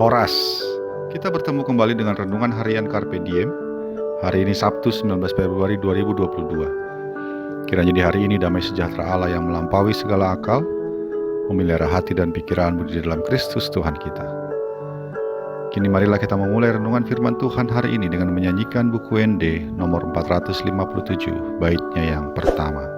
Horas. Kita bertemu kembali dengan renungan harian Carpe Diem. Hari ini Sabtu 19 Februari 2022. Kiranya di hari ini damai sejahtera Allah yang melampaui segala akal memelihara hati dan pikiranmu di dalam Kristus Tuhan kita. Kini marilah kita memulai renungan firman Tuhan hari ini dengan menyanyikan buku ND nomor 457, baitnya yang pertama.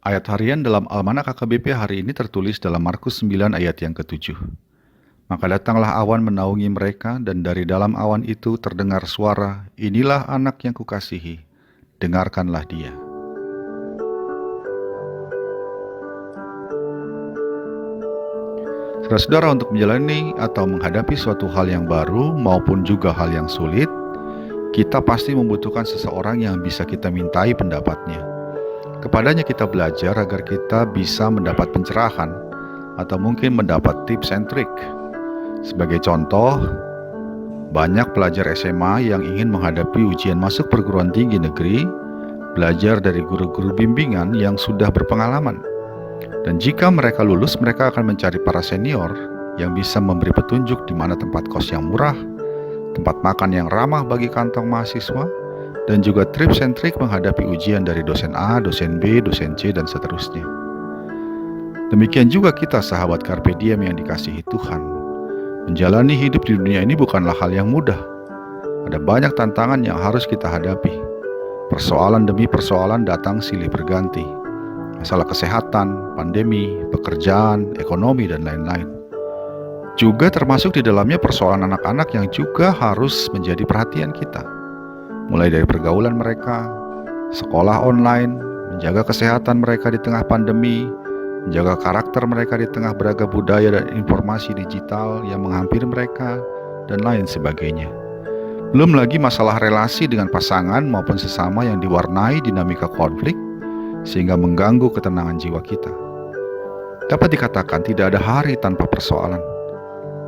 Ayat harian dalam Almanak KKBP hari ini tertulis dalam Markus 9 ayat yang ke-7. Maka datanglah awan menaungi mereka, dan dari dalam awan itu terdengar suara, "Inilah anak yang kukasihi, dengarkanlah dia." Saudara-saudara, untuk menjalani atau menghadapi suatu hal yang baru maupun juga hal yang sulit, kita pasti membutuhkan seseorang yang bisa kita mintai pendapatnya. Kepadanya kita belajar agar kita bisa mendapat pencerahan atau mungkin mendapat tips and trick. Sebagai contoh, banyak pelajar SMA yang ingin menghadapi ujian masuk perguruan tinggi negeri, belajar dari guru-guru bimbingan yang sudah berpengalaman. Dan jika mereka lulus, mereka akan mencari para senior yang bisa memberi petunjuk di mana tempat kos yang murah, tempat makan yang ramah bagi kantong mahasiswa, dan juga tips and trick menghadapi ujian dari dosen A, dosen B, dosen C, dan seterusnya. Demikian juga kita sahabat Carpe Diem yang dikasihi Tuhan. Menjalani hidup di dunia ini bukanlah hal yang mudah. Ada banyak tantangan yang harus kita hadapi. Persoalan demi persoalan datang silih berganti. Masalah kesehatan, pandemi, pekerjaan, ekonomi, dan lain-lain. Juga termasuk di dalamnya persoalan anak-anak yang juga harus menjadi perhatian kita. Mulai dari pergaulan mereka, sekolah online, menjaga kesehatan mereka di tengah pandemi, menjaga karakter mereka di tengah beragam budaya dan informasi digital yang menghampiri mereka, dan lain sebagainya. Belum lagi masalah relasi dengan pasangan maupun sesama yang diwarnai dinamika konflik, sehingga mengganggu ketenangan jiwa kita. Dapat dikatakan tidak ada hari tanpa persoalan,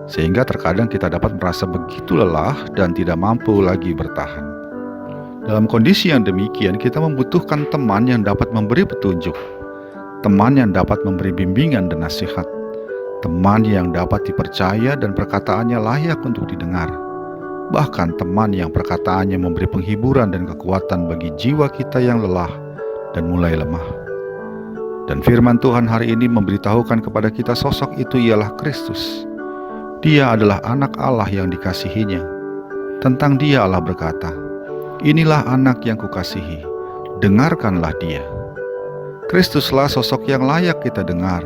sehingga terkadang kita dapat merasa begitu lelah dan tidak mampu lagi bertahan. Dalam kondisi yang demikian, kita membutuhkan teman yang dapat memberi petunjuk, teman yang dapat memberi bimbingan dan nasihat, teman yang dapat dipercaya dan perkataannya layak untuk didengar, bahkan teman yang perkataannya memberi penghiburan dan kekuatan bagi jiwa kita yang lelah dan mulai lemah. Dan firman Tuhan hari ini memberitahukan kepada kita sosok itu ialah Kristus. Dia adalah anak Allah yang dikasihinya. Tentang dia Allah berkata, "Inilah anak yang kukasihi, dengarkanlah dia." Kristuslah sosok yang layak kita dengar.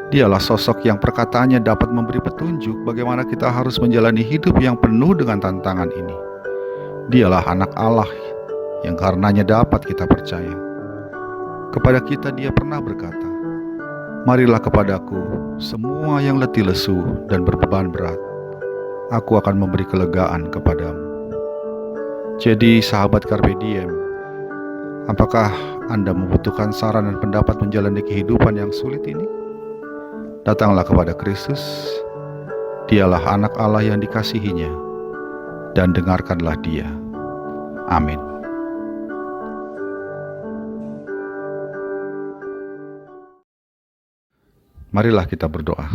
Dialah sosok yang perkataannya dapat memberi petunjuk bagaimana kita harus menjalani hidup yang penuh dengan tantangan ini. Dialah anak Allah yang karenanya dapat kita percaya. Kepada kita dia pernah berkata, "Marilah kepadaku semua yang letih lesu dan berbeban berat. Aku akan memberi kelegaan kepadamu." Jadi sahabat Carpe Diem, apakah Anda membutuhkan saran dan pendapat menjalani kehidupan yang sulit ini? Datanglah kepada Kristus. Dialah anak Allah yang dikasihinya, dan dengarkanlah dia. Amin. Marilah kita berdoa.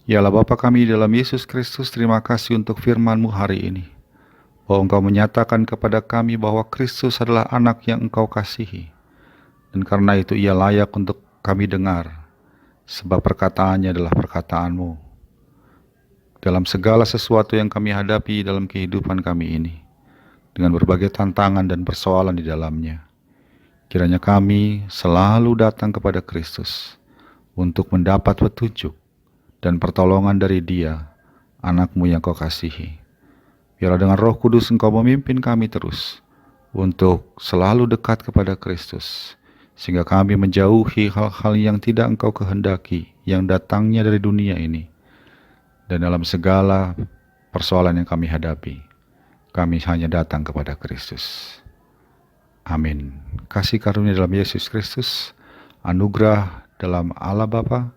Ya Allah Bapa kami dalam Yesus Kristus, terima kasih untuk firman-Mu hari ini. Bahwa Engkau menyatakan kepada kami bahwa Kristus adalah anak yang Engkau kasihi. Dan karena itu ia layak untuk kami dengar, sebab perkataannya adalah perkataan-Mu. Dalam segala sesuatu yang kami hadapi dalam kehidupan kami ini, dengan berbagai tantangan dan persoalan di dalamnya, kiranya kami selalu datang kepada Kristus untuk mendapat petunjuk dan pertolongan dari Dia, anak-Mu yang Kau kasihi. Biarlah dengan Roh Kudus Engkau memimpin kami terus untuk selalu dekat kepada Kristus, sehingga kami menjauhi hal-hal yang tidak Engkau kehendaki, yang datangnya dari dunia ini. Dan dalam segala persoalan yang kami hadapi, kami hanya datang kepada Kristus. Amin. Kasih karunia dalam Yesus Kristus, anugerah dalam Allah Bapa,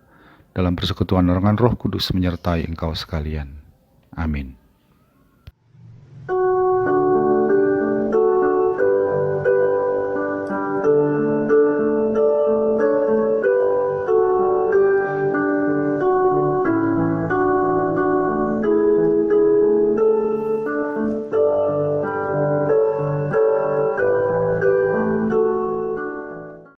dalam persekutuan dengan Roh Kudus menyertai engkau sekalian. Amin.